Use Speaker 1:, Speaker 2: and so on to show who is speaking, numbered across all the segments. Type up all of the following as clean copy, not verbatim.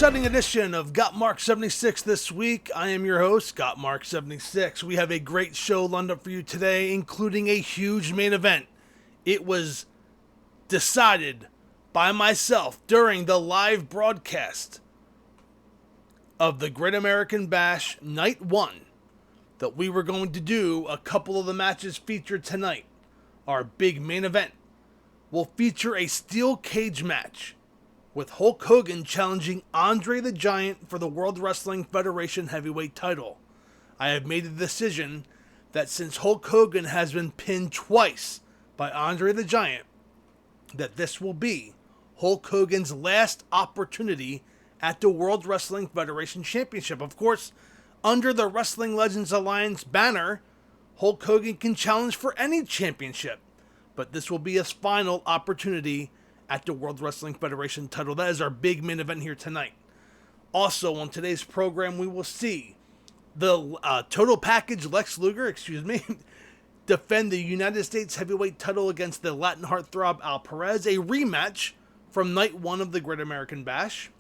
Speaker 1: exciting edition of Gotmark76 this week. I am your host, Gotmark76. We have a great show lined up for you today, including a huge main event. It was decided by myself during the live broadcast of the Great American Bash Night 1 that we were going to do a couple of the matches featured tonight. Our big main event will feature a steel cage match with Hulk Hogan challenging Andre the Giant for the World Wrestling Federation heavyweight title. I have made the decision that since Hulk Hogan has been pinned twice by Andre the Giant, that this will be Hulk Hogan's last opportunity at the World Wrestling Federation Championship. Of course, under the Wrestling Legends Alliance banner, Hulk Hogan can challenge for any championship, but this will be his final opportunity at the World Wrestling Federation title. That is our big main event here tonight. Also, on today's program, we will see the Total Package Lex Luger, defend the United States heavyweight title against the Latin heartthrob Al Perez, a rematch from Night 1 of the Great American Bash.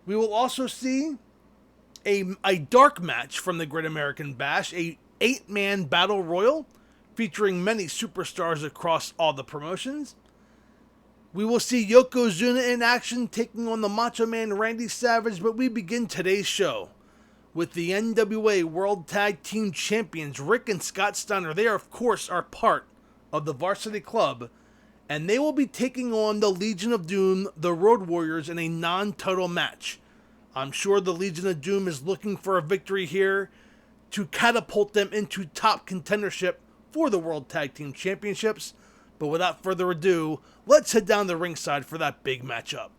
Speaker 1: We will also see a dark match from the Great American Bash, a 8-man battle royal featuring many superstars across all the promotions. We will see Yokozuna in action taking on the Macho Man Randy Savage, but we begin today's show with the NWA World Tag Team Champions, Rick and Scott Steiner. They, of course, are part of the Varsity Club, and they will be taking on the Legion of Doom, the Road Warriors, in a non-title match. I'm sure the Legion of Doom is looking for a victory here to catapult them into top contendership for the World Tag Team Championships. But without further ado, let's head down the ringside for that big matchup.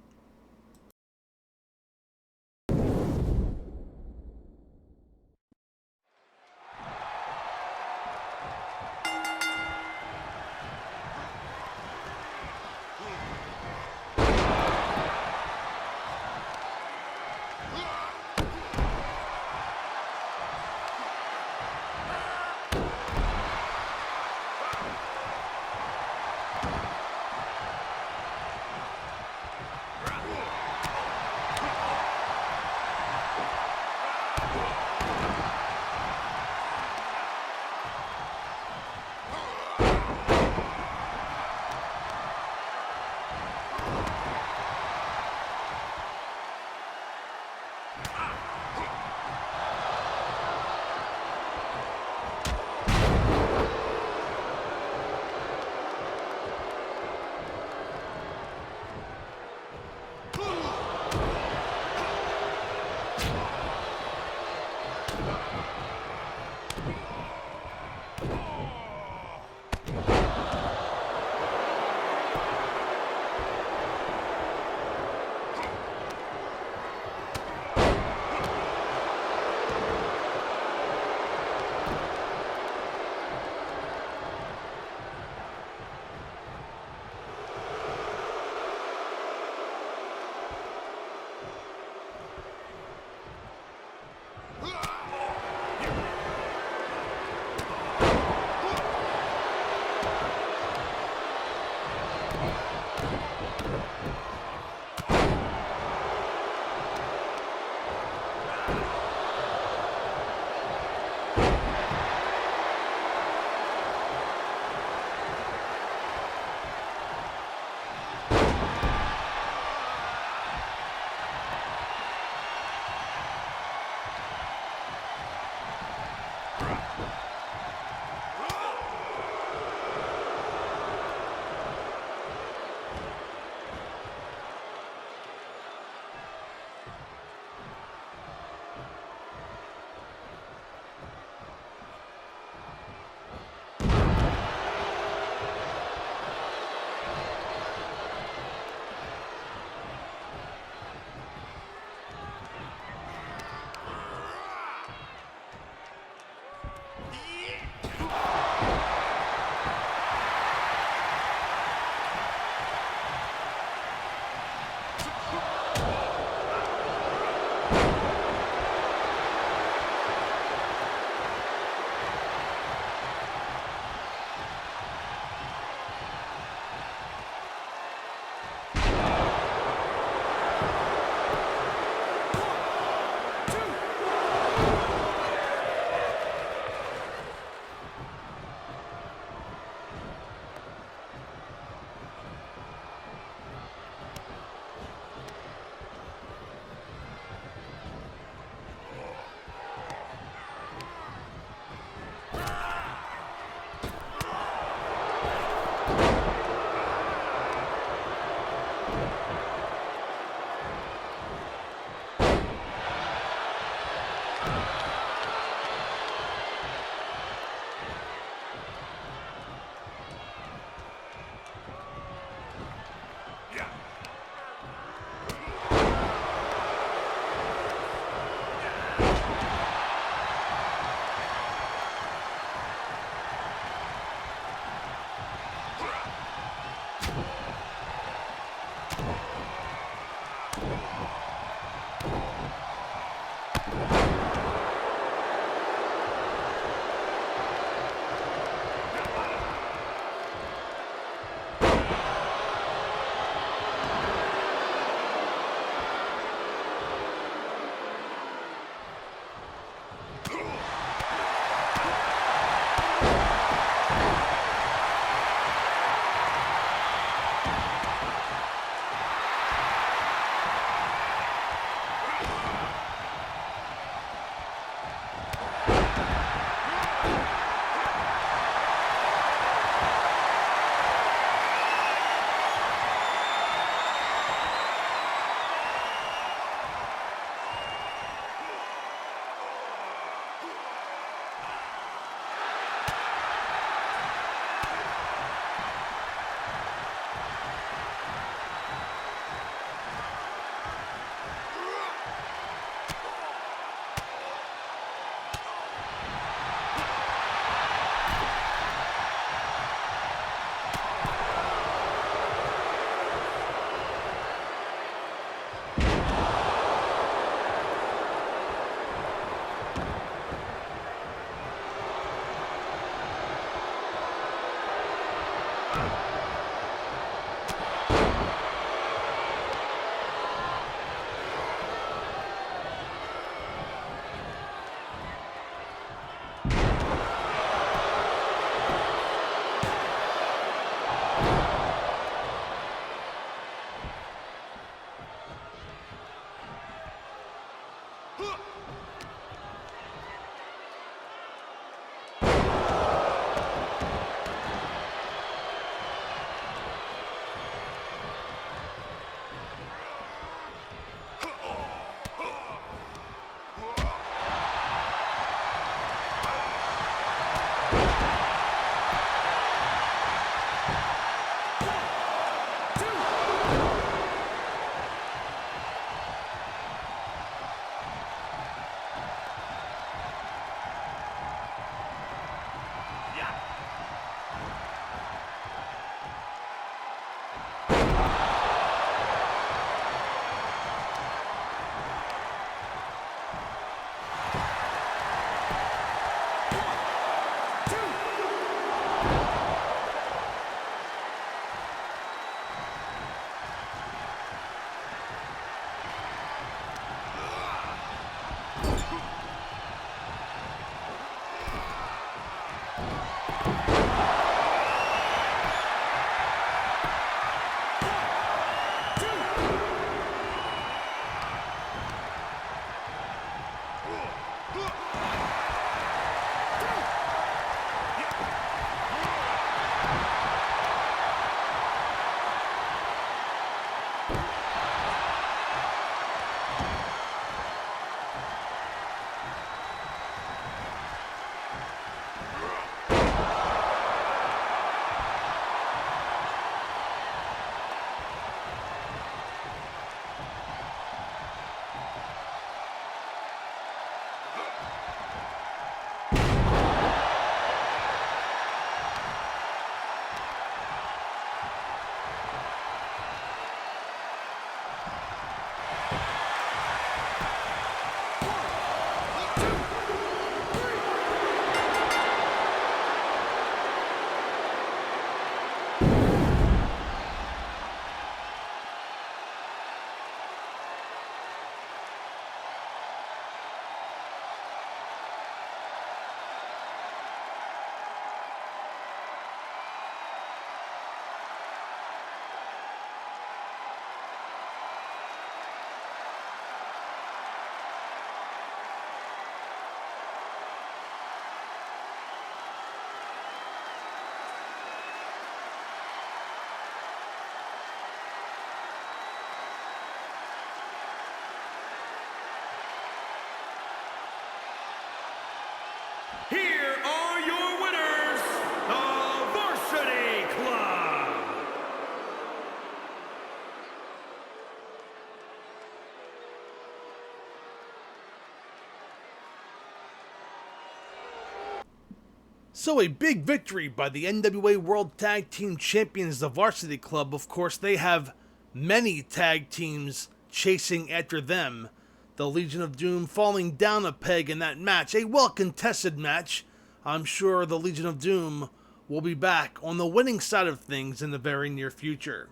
Speaker 1: So a big victory by the NWA World Tag Team Champions, the Varsity Club. Of course, they have many tag teams chasing after them. The Legion of Doom falling down a peg in that match. A well-contested match. I'm sure the Legion of Doom will be back on the winning side of things in the very near future.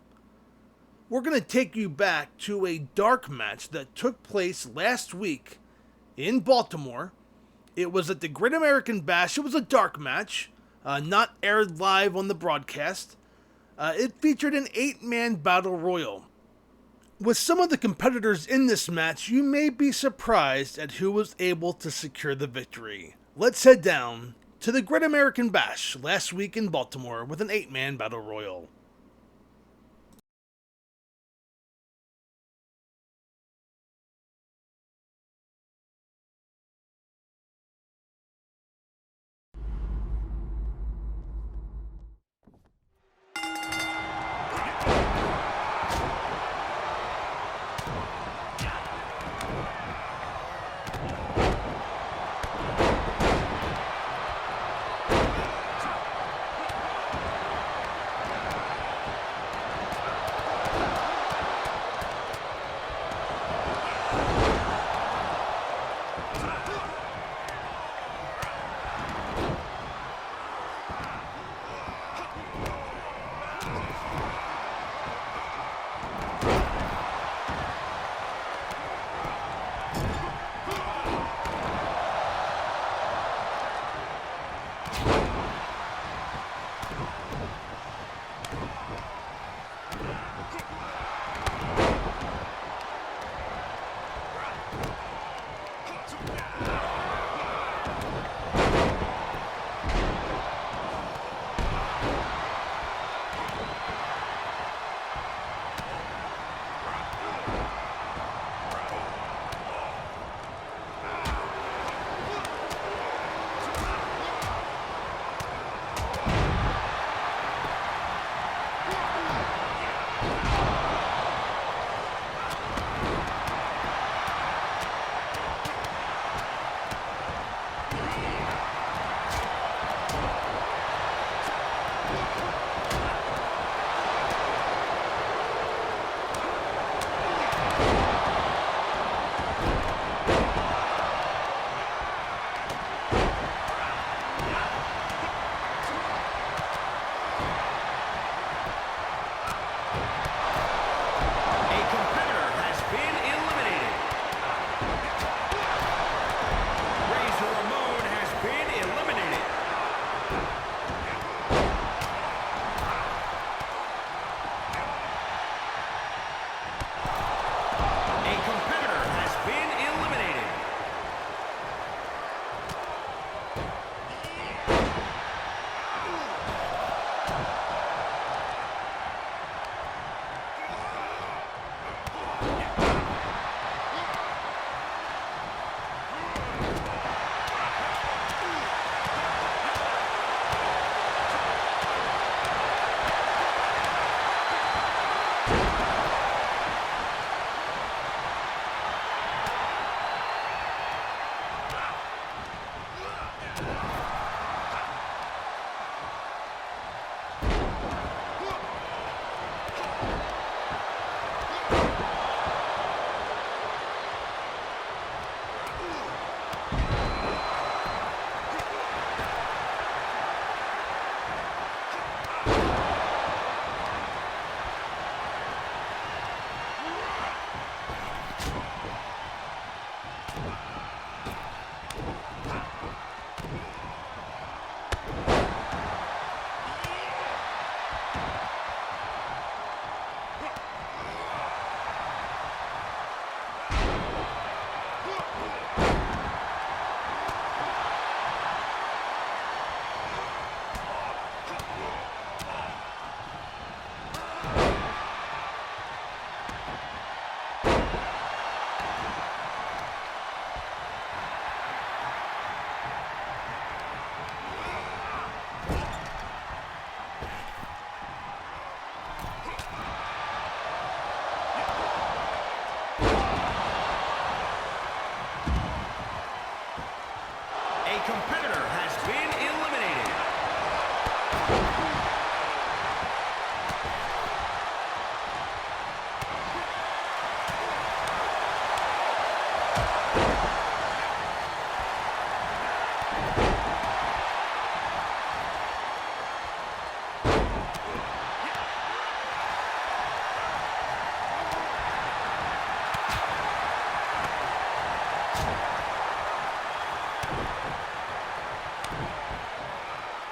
Speaker 1: We're going to take you back to a dark match that took place last week in Baltimore. It was at the Great American Bash. It was a dark match, not aired live on the broadcast. It featured an 8-man battle royal. With some of the competitors in this match, you may be surprised at who was able to secure the victory. Let's head down to the Great American Bash last week in Baltimore with an 8-man battle royal.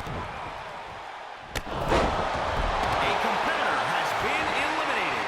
Speaker 2: A competitor has been eliminated.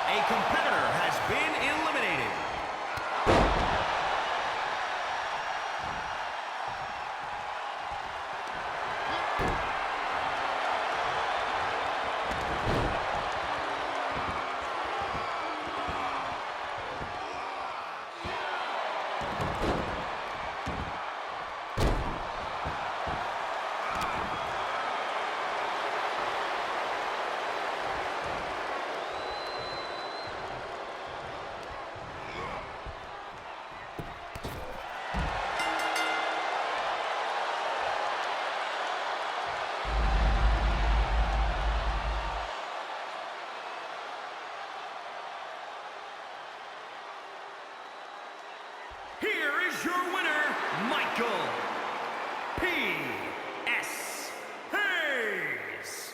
Speaker 2: A competitor has been eliminated. Here is your winner, Michael P.S. Hayes.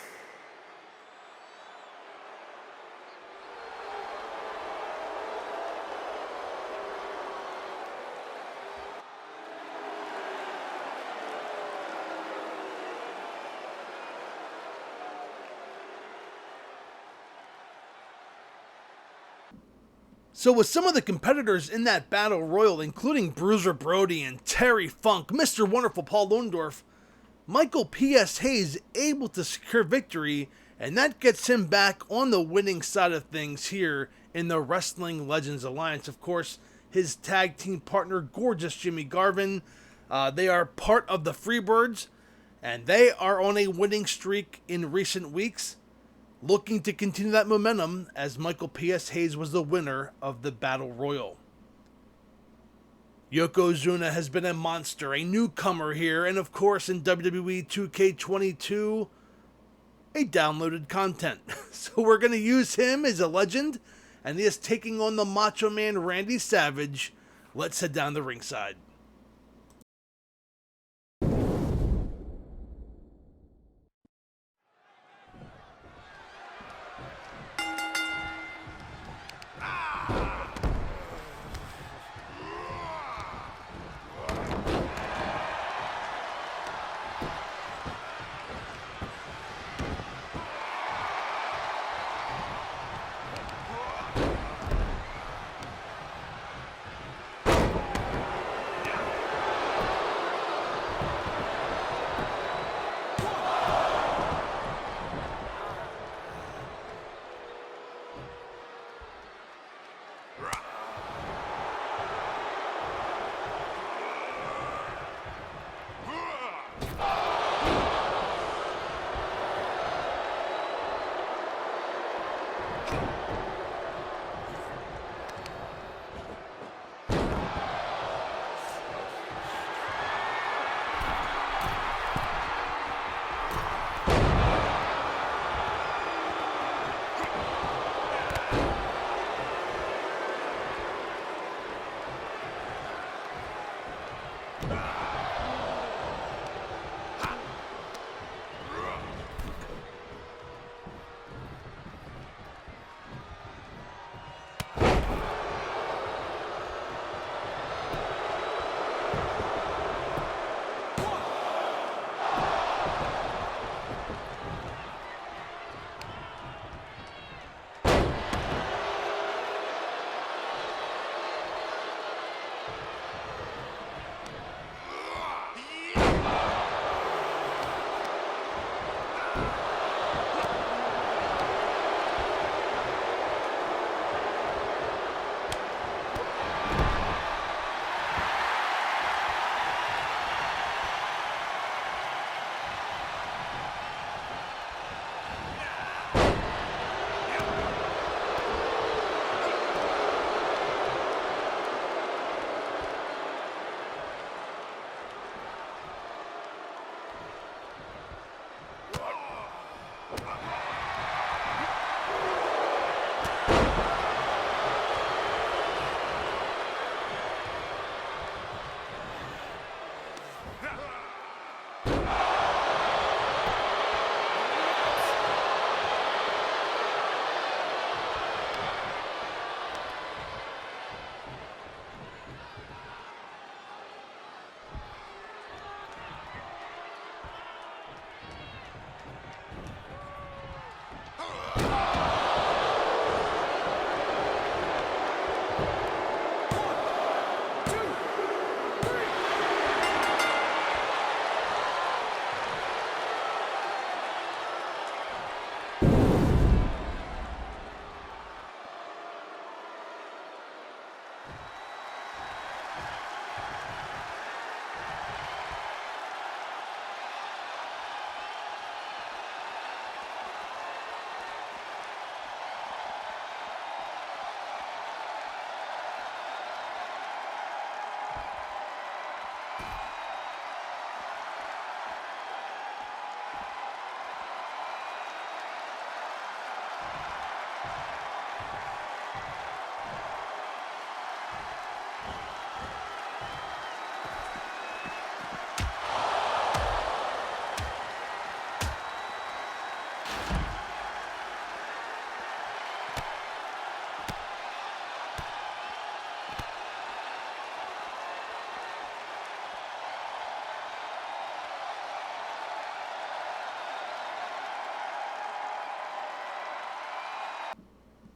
Speaker 1: So with some of the competitors in that battle royal, including Bruiser Brody and Terry Funk, Mr. Wonderful Paul Orndorff, Michael P.S. Hayes able to secure victory, and that gets him back on the winning side of things here in the Wrestling Legends Alliance. Of course, his tag team partner, Gorgeous Jimmy Garvin, they are part of the Freebirds, and they are on a winning streak in recent weeks, looking to continue that momentum as Michael P.S. Hayes was the winner of the Battle Royal. Yokozuna has been a monster, a newcomer here, and of course in WWE 2K22, a downloaded content. So we're going to use him as a legend, and he is taking on the Macho Man Randy Savage. Let's head down the ringside.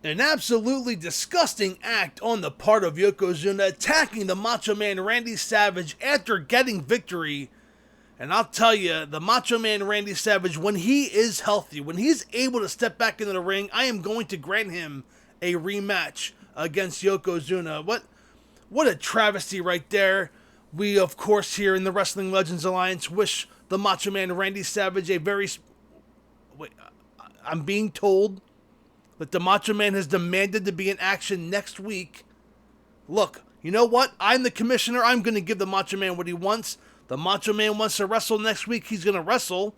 Speaker 1: An absolutely disgusting act on the part of Yokozuna, attacking the Macho Man Randy Savage after getting victory. And I'll tell you, the Macho Man Randy Savage, when he is healthy, when he's able to step back into the ring, I am going to grant him a rematch against Yokozuna. What a travesty right there. We, of course, here in the Wrestling Legends Alliance wish the Macho Man Randy Savage a very... Wait, I'm being told that the Macho Man has demanded to be in action next week. Look, you know what? I'm the commissioner. I'm going to give the Macho Man what he wants. The Macho Man wants to wrestle next week. He's going to wrestle.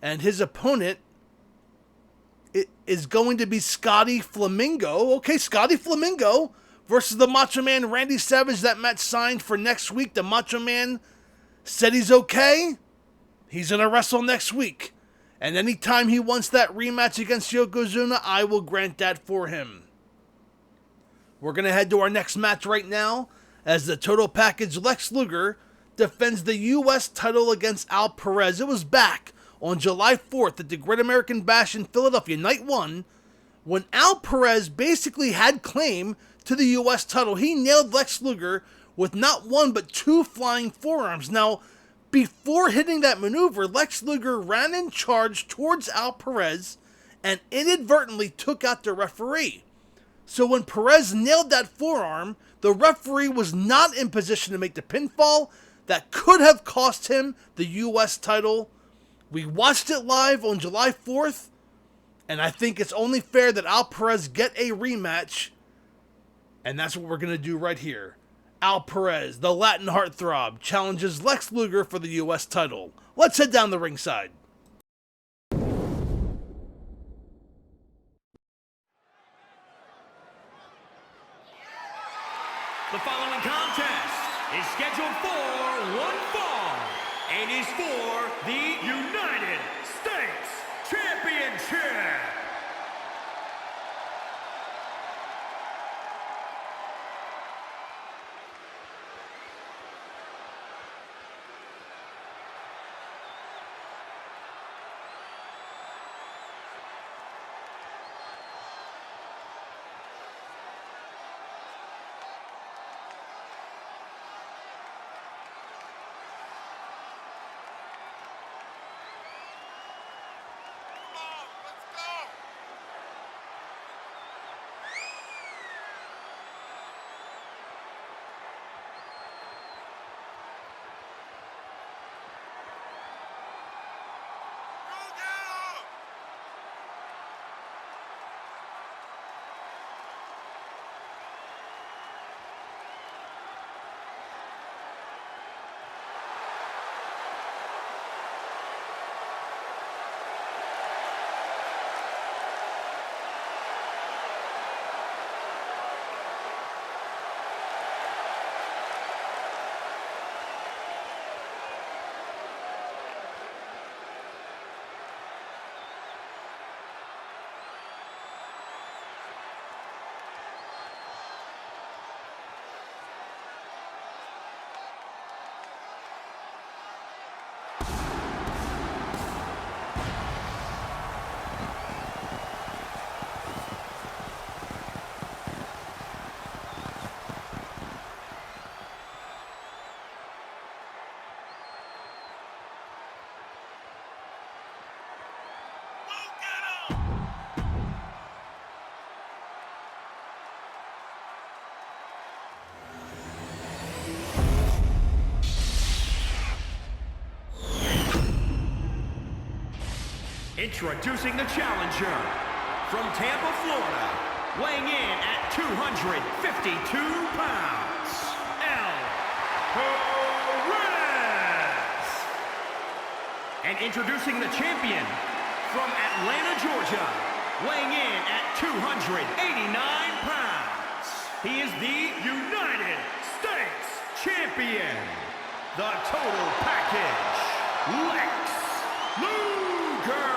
Speaker 1: And his opponent is going to be Scotty Flamingo. Okay, Scotty Flamingo versus the Macho Man Randy Savage. That match signed for next week. The Macho Man said he's okay. He's going to wrestle next week. And anytime he wants that rematch against Yokozuna, I will grant that for him. We're going to head to our next match right now as the Total Package Lex Luger defends the U.S. title against Al Perez. It was back on July 4th at the Great American Bash in Philadelphia, Night 1, when Al Perez basically had claim to the U.S. title. He nailed Lex Luger with not one but two flying forearms. Now, before hitting that maneuver, Lex Luger ran and charged towards Al Perez and inadvertently took out the referee. So when Perez nailed that forearm, the referee was not in position to make the pinfall. That could have cost him the U.S. title. We watched it live on July 4th, and I think it's only fair that Al Perez get a rematch, and that's what we're going to do right here. Al Perez, the Latin heartthrob, challenges Lex Luger for the U.S. title. Let's head down the ringside.
Speaker 2: The following contest is scheduled for one fall and is for the United States Championship. Introducing the challenger from Tampa, Florida, weighing in at 252 pounds, El Perez. And introducing the champion from Atlanta, Georgia, weighing in at 289 pounds. He is the United States Champion, the Total Package, Lex Luger.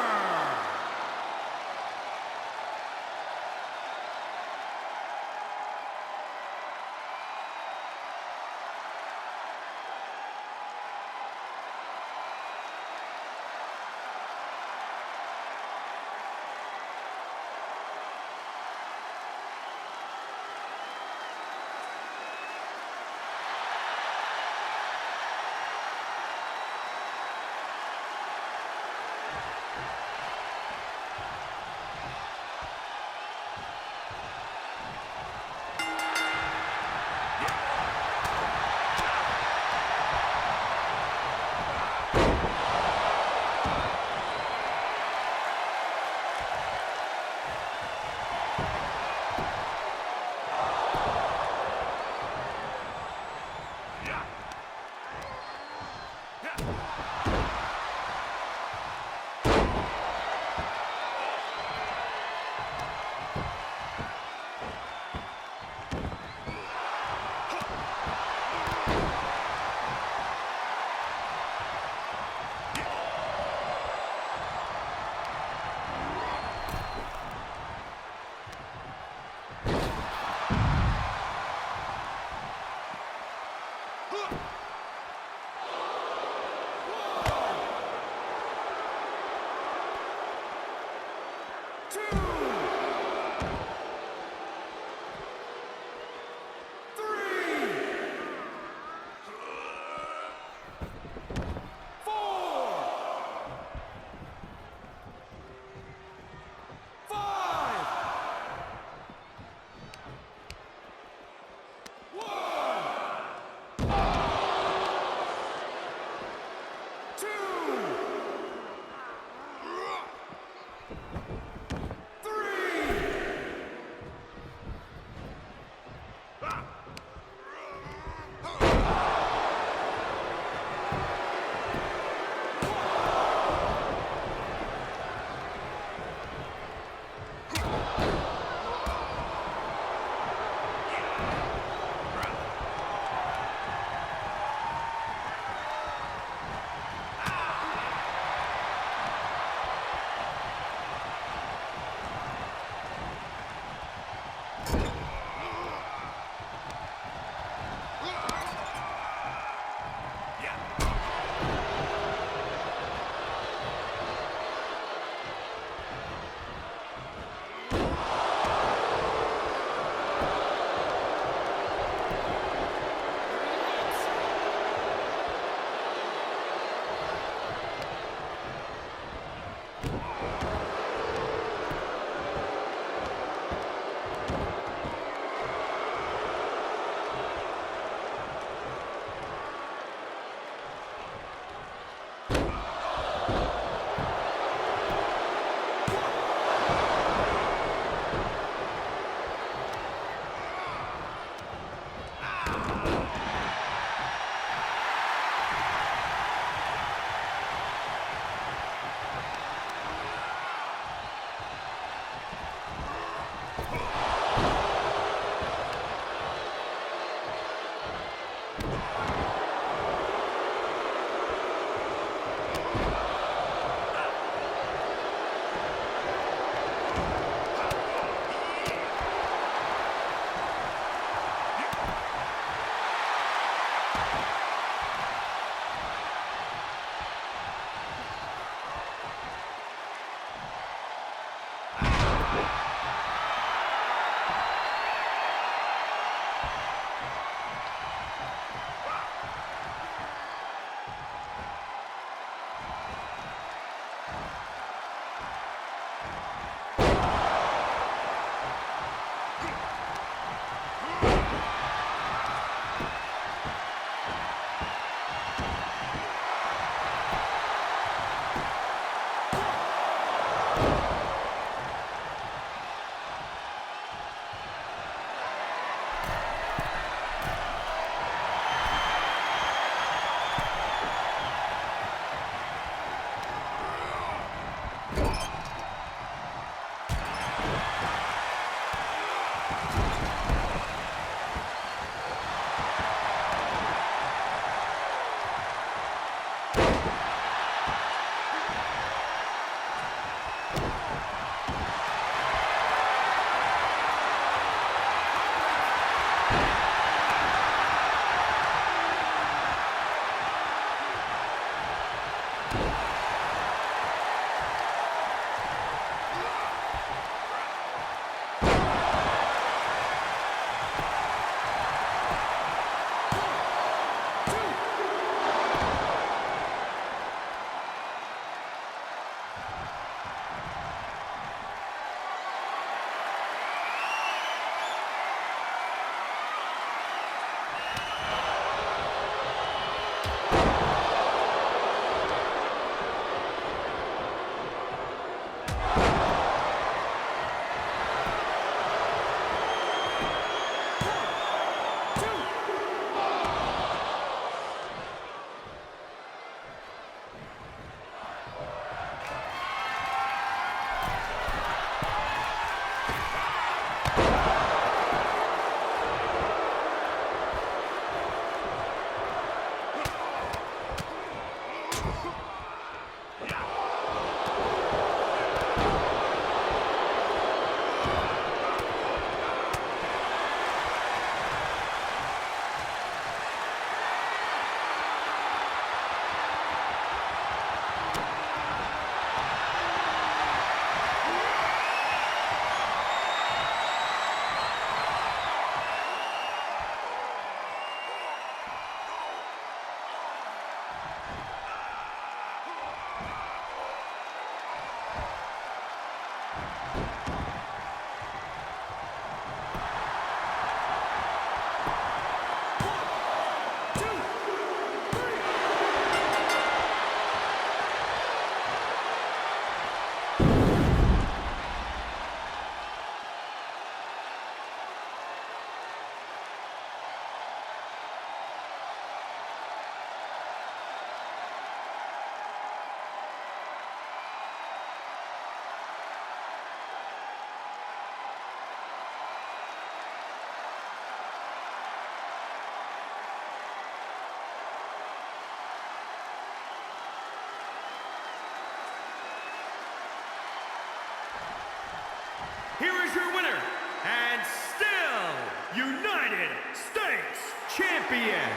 Speaker 2: champion,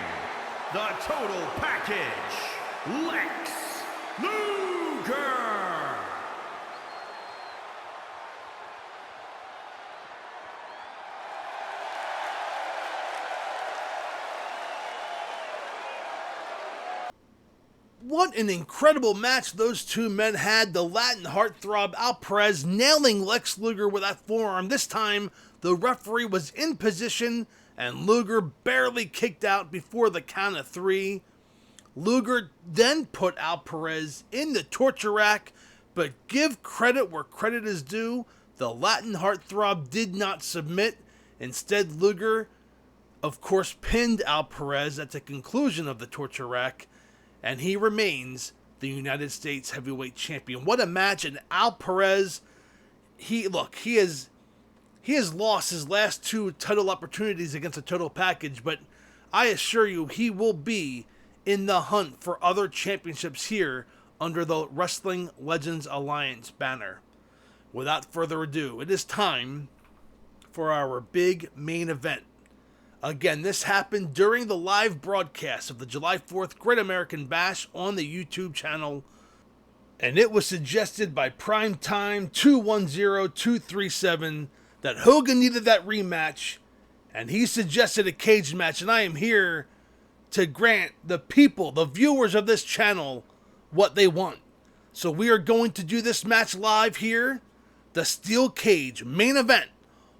Speaker 2: the total package, Lex Luger.
Speaker 1: What an incredible match those two men had. The Latin heartthrob Al Perez nailing Lex Luger with that forearm. This time, the referee was in position and Luger barely kicked out before the count of 3. Luger then put Al Perez in the torture rack, but give credit where credit is due. The Latin heartthrob did not submit. Instead, Luger, of course, pinned Al Perez at the conclusion of the torture rack, and he remains the United States Heavyweight Champion. What a match! And Al Perez, he has lost his last 2 title opportunities against a total package, but I assure you he will be in the hunt for other championships here under the Wrestling Legends Alliance banner. Without further ado, it is time for our big main event. Again, this happened during the live broadcast of the July 4th Great American Bash on the YouTube channel, and it was suggested by Primetime 210237 that Hogan needed that rematch, and he suggested a cage match, and I am here to grant the people, the viewers of this channel, what they want. So we are going to do this match live here, the Steel Cage main event,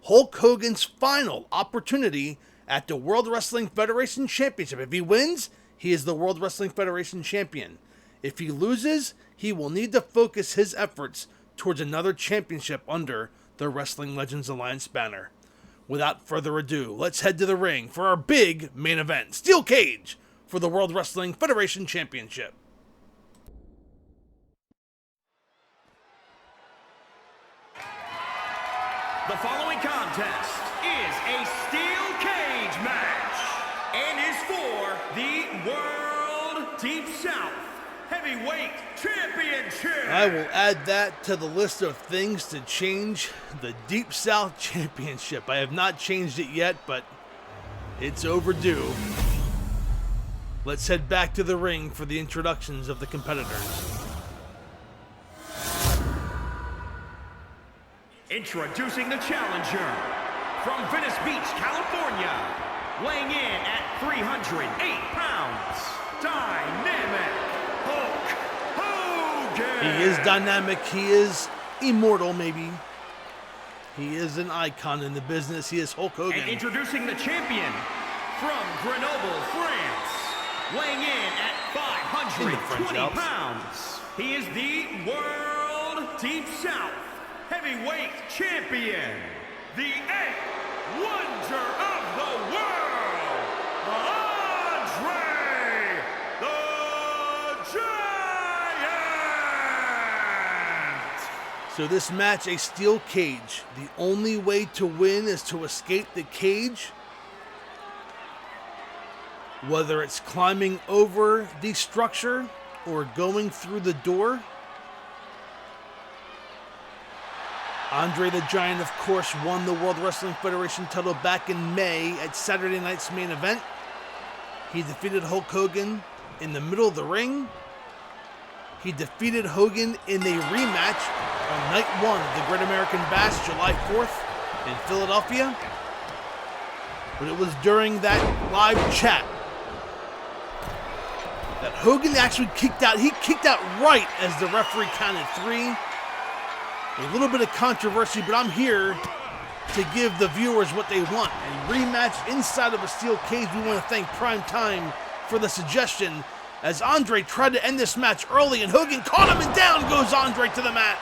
Speaker 1: Hulk Hogan's final opportunity at the World Wrestling Federation Championship. If he wins, he is the World Wrestling Federation Champion. If he loses, he will need to focus his efforts towards another championship under the Wrestling Legends Alliance banner. Without further ado, let's head to the ring for our big main event, Steel Cage for the World Wrestling Federation Championship.
Speaker 2: The following contest is a steel cage match and is for the World Deep South Heavyweight Championship.
Speaker 1: I will add that to the list of things to change, the Deep South Championship. I have not changed it yet, but it's overdue. Let's head back to the ring for the introductions of the competitors.
Speaker 2: Introducing the challenger from Venice Beach, California, weighing in at 308 pounds, dynamic Hulk Hogan.
Speaker 1: He is dynamic, he is immortal maybe. He is an icon in the business, he is Hulk Hogan.
Speaker 2: And introducing the champion from Grenoble, France, weighing in at 520 pounds. He is the World Deep South Heavyweight Champion, the 8th Wonder of the World, Andre the Giant!
Speaker 1: So this match, a steel cage. The only way to win is to escape the cage. Whether it's climbing over the structure or going through the door. Andre the Giant, of course, won the World Wrestling Federation title back in May at Saturday night's main event. He defeated Hulk Hogan in the middle of the ring. He defeated Hogan in a rematch on night 1 of the Great American Bash, July 4th in Philadelphia. But it was during that live chat that Hogan actually kicked out. He kicked out right as the referee counted 3. A little bit of controversy, but I'm here to give the viewers what they want. A rematch inside of a steel cage. We want to thank Primetime for the suggestion, as Andre tried to end this match early and Hogan caught him, and down goes Andre to the mat.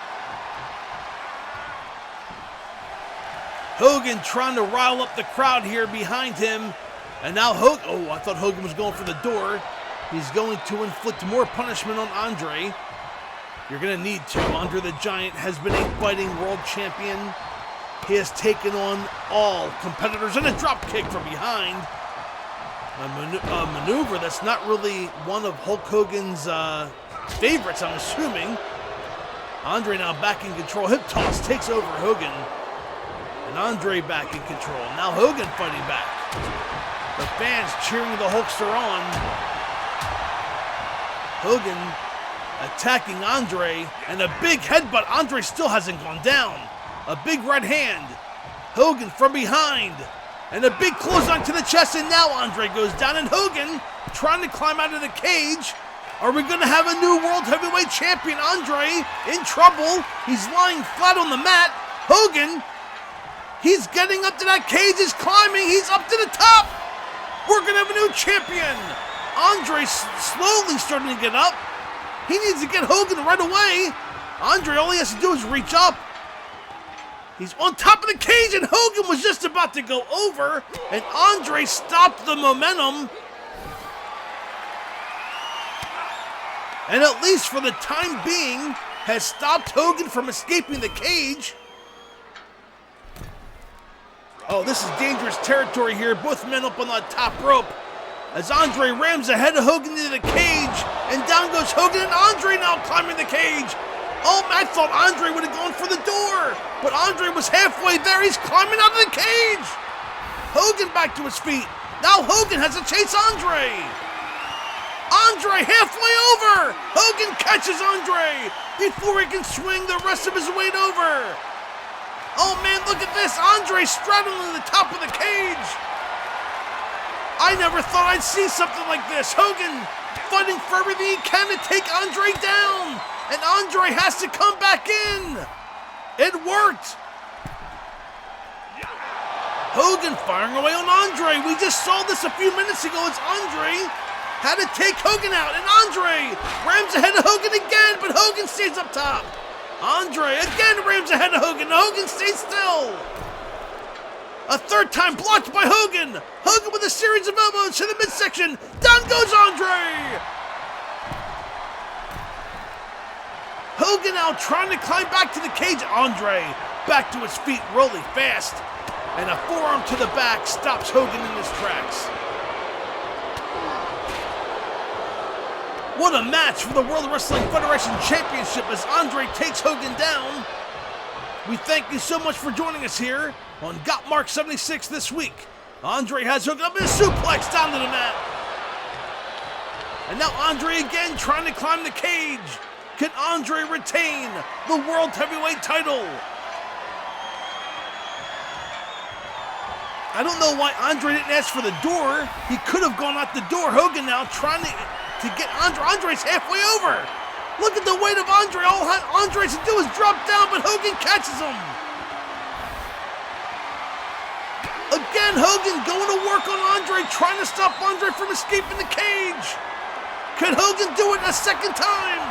Speaker 1: Hogan trying to rile up the crowd here behind him. And now Hogan, oh, I thought Hogan was going for the door. He's going to inflict more punishment on Andre. You're going to need to. Andre the Giant has been a fighting world champion. He has taken on all competitors in a drop kick from behind. A maneuver that's not really one of Hulk Hogan's favorites, I'm assuming. Andre now back in control. Hip toss takes over Hogan. And Andre back in control. Now Hogan fighting back. The fans cheering the Hulkster on. Hogan attacking Andre, and a big headbutt. Andre still hasn't gone down. A big right hand. Hogan from behind. And a big clothesline to the chest, and now Andre goes down, and Hogan trying to climb out of the cage. Are we going to have a new World Heavyweight Champion? Andre in trouble. He's lying flat on the mat. Hogan, he's getting up to that cage, he's climbing, he's up to the top. We're going to have a new champion. Andre slowly starting to get up. He needs to get Hogan right away. Andre, all he has to do is reach up. He's on top of the cage, and Hogan was just about to go over, and Andre stopped the momentum. And at least for the time being, has stopped Hogan from escaping the cage. Oh, this is dangerous territory here. Both men up on the top rope. As Andre rams ahead of Hogan into the cage, and down goes Hogan, and Andre now climbing the cage. Oh, I thought Andre would have gone for the door, but Andre was halfway there. He's climbing out of the cage. Hogan back to his feet. Now Hogan has to chase Andre. Andre halfway over. Hogan catches Andre before he can swing the rest of his weight over. Oh man, look at this. Andre straddling the top of the cage. I never thought I'd see something like this. Hogan fighting for everything he can to take Andre down. And Andre has to come back in. It worked. Hogan firing away on Andre. We just saw this a few minutes ago. It's Andre had to take Hogan out. And Andre rams ahead of Hogan again, but Hogan stays up top. Andre again rams ahead of Hogan. Hogan stays still. A third time blocked by Hogan. Hogan with a series of elbows to the midsection. Down goes Andre. Hogan now trying to climb back to the cage. Andre back to his feet, rolling fast. And a forearm to the back stops Hogan in his tracks. What a match for the World Wrestling Federation Championship as Andre takes Hogan down. We thank you so much for joining us here on Gotmark76 this week. Andre has Hogan up in a suplex down to the mat. And now Andre again trying to climb the cage. Can Andre retain the World Heavyweight title? I don't know why Andre didn't ask for the door. He could have gone out the door. Hogan now trying to get Andre. Andre's halfway over. Look at the weight of Andre. All Andre has to do is drop down, but Hogan catches him. Again, Hogan going to work on Andre, trying to stop Andre from escaping the cage. Could Hogan do it a second time?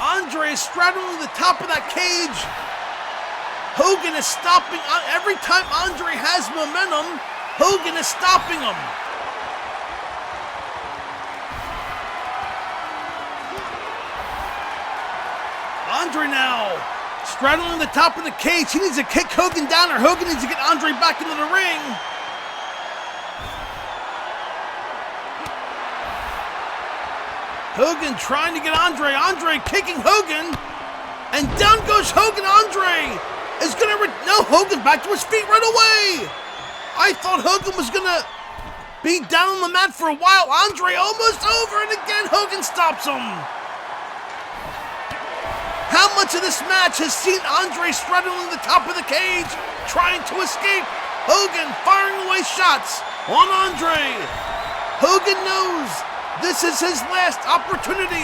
Speaker 1: Andre is straddling the top of that cage. Hogan is stopping. Every time Andre has momentum, Hogan is stopping him. Andre now straddling the top of the cage. He needs to kick Hogan down, or Hogan needs to get Andre back into the ring. Hogan trying to get Andre. Andre kicking Hogan. And down goes Hogan. Andre is going to... No, Hogan back to his feet right away. I thought Hogan was going to be down on the mat for a while. Andre almost over. And again, Hogan stops him. How much of this match has seen Andre straddling the top of the cage, trying to escape? Hogan firing away shots on Andre. Hogan knows this is his last opportunity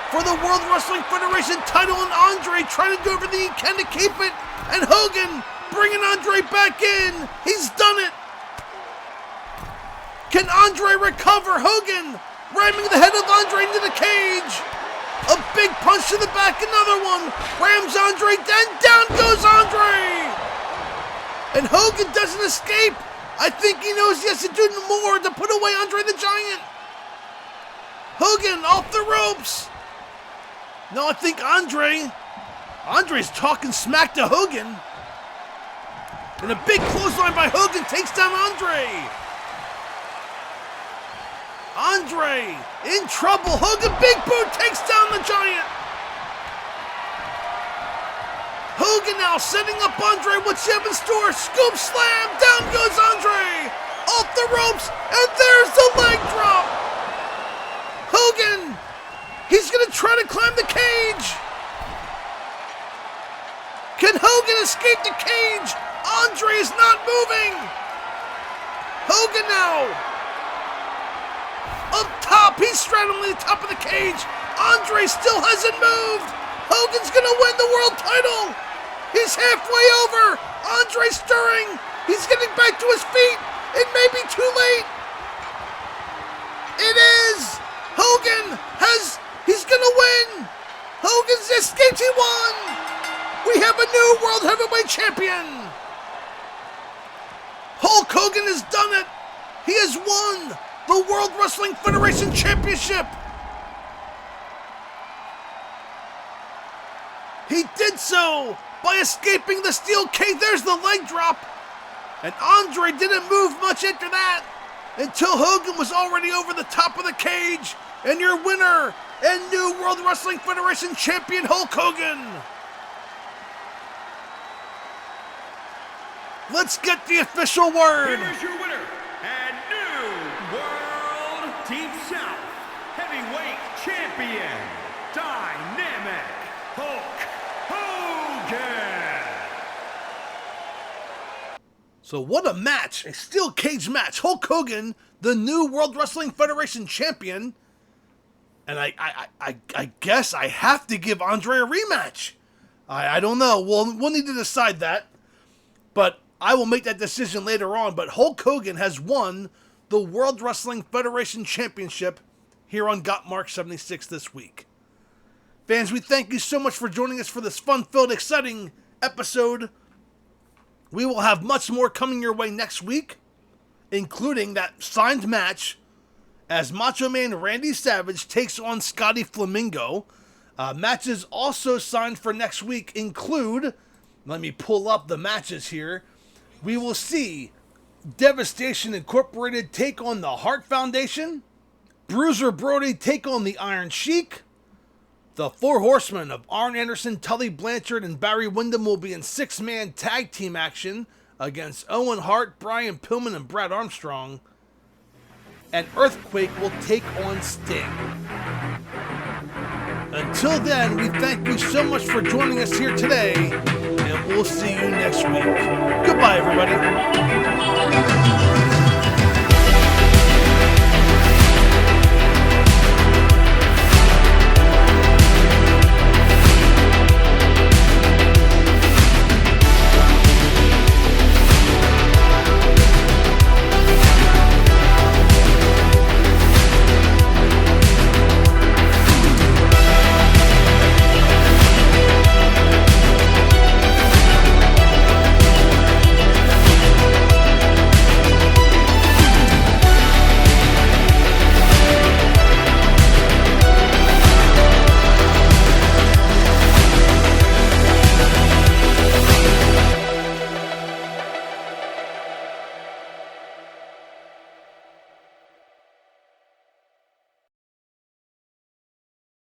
Speaker 1: for the World Wrestling Federation title, and Andre trying to do everything he can to keep it. And Hogan bringing Andre back in. He's done it. Can Andre recover? Hogan ramming the head of Andre into the cage. A big punch to the back, another one. Rams Andre, then down goes Andre. And Hogan doesn't escape. I think he knows he has to do more to put away Andre the Giant. Hogan off the ropes. No, I think Andre's talking smack to Hogan. And a big clothesline by Hogan takes down Andre. Andre in trouble. Hogan, big boot, takes down the Giant. Hogan now setting up Andre. What's he have in store? Scoop slam. Down goes Andre. Off the ropes. And there's the leg drop. Hogan. He's going to try to climb the cage. Can Hogan escape the cage? Andre is not moving. Hogan now. Up top. He's straddling the top of the cage. Andre still hasn't moved. Hogan's going to win the world title. He's halfway over. Andre stirring. He's getting back to his feet. It may be too late. It is. Hogan he's going to win. Hogan's escaped. He won. We have a new World Heavyweight Champion. Hulk Hogan has done it. He has won the World Wrestling Federation Championship. He did so by escaping the steel cage. There's the leg drop. And Andre didn't move much after that until Hogan was already over the top of the cage. And your winner and new World Wrestling Federation Champion, Hulk Hogan. Let's get the official word.
Speaker 2: Here's your winner and new World Team South Heavyweight Champion, Dynamic Hulk Hogan.
Speaker 1: So what a match, a steel cage match. Hulk Hogan, the new World Wrestling Federation Champion. And I guess I have to give Andre a rematch. I don't know. We'll need to decide that. But I will make that decision later on. But Hulk Hogan has won the World Wrestling Federation Championship here on Gotmark76 this week. Fans, we thank you so much for joining us for this fun-filled, exciting episode. We will have much more coming your way next week, including that signed match as Macho Man Randy Savage takes on Scotty Flamingo. Matches also signed for next week include, let me pull up the matches here. We will see Devastation Incorporated take on the Hart Foundation, Bruiser Brody take on the Iron Sheik, the Four Horsemen of Arn Anderson, Tully Blanchard, and Barry Windham will be in six-man tag team action against Owen Hart, Brian Pillman, and Brad Armstrong. And Earthquake will take on Sting. Until then, we thank you so much for joining us here today, and we'll see you next week. Goodbye, everybody.